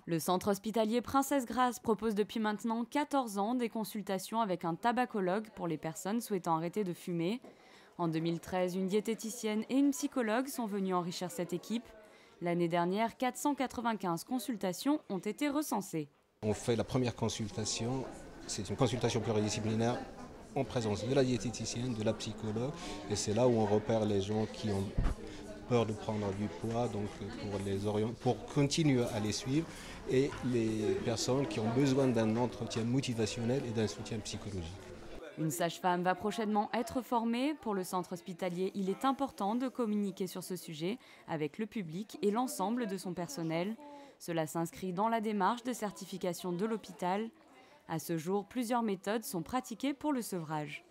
Le centre hospitalier Princesse Grace propose depuis maintenant 14 ans des consultations avec un tabacologue pour les personnes souhaitant arrêter de fumer. En 2013, une diététicienne et une psychologue sont venues enrichir cette équipe. L'année dernière, 495 consultations ont été recensées. On fait la première consultation, c'est une consultation pluridisciplinaire en présence de la diététicienne, de la psychologue, et c'est là où on repère les gens qui ont peur de prendre du poids, donc pour continuer à les suivre, et les personnes qui ont besoin d'un entretien motivationnel et d'un soutien psychologique. Une sage-femme va prochainement être formée. Pour le centre hospitalier, il est important de communiquer sur ce sujet avec le public et l'ensemble de son personnel. Cela s'inscrit dans la démarche de certification de l'hôpital. À ce jour, plusieurs méthodes sont pratiquées pour le sevrage.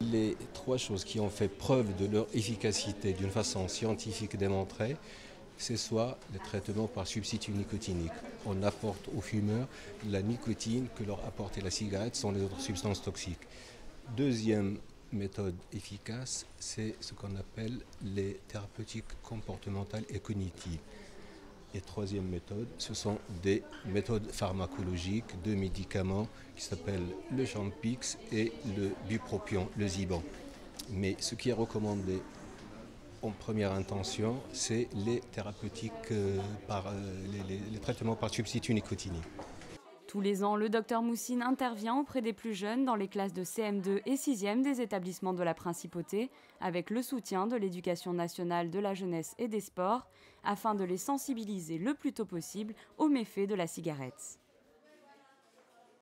Les trois choses qui ont fait preuve de leur efficacité d'une façon scientifique démontrée, c'est soit le traitement par substitut nicotinique. On apporte aux fumeurs la nicotine que leur apportait la cigarette sans les autres substances toxiques. Deuxième méthode efficace, c'est ce qu'on appelle les thérapeutiques comportementales et cognitives. Et troisième méthode, ce sont des méthodes pharmacologiques de médicaments qui s'appellent le Champix et le bupropion, le Zyban. Mais ce qui est recommandé en première intention, c'est les thérapeutiques les traitements par substitut nicotinique. Tous les ans, le docteur Moussine intervient auprès des plus jeunes dans les classes de CM2 et 6e des établissements de la Principauté, avec le soutien de l'Éducation nationale de la jeunesse et des sports, afin de les sensibiliser le plus tôt possible aux méfaits de la cigarette.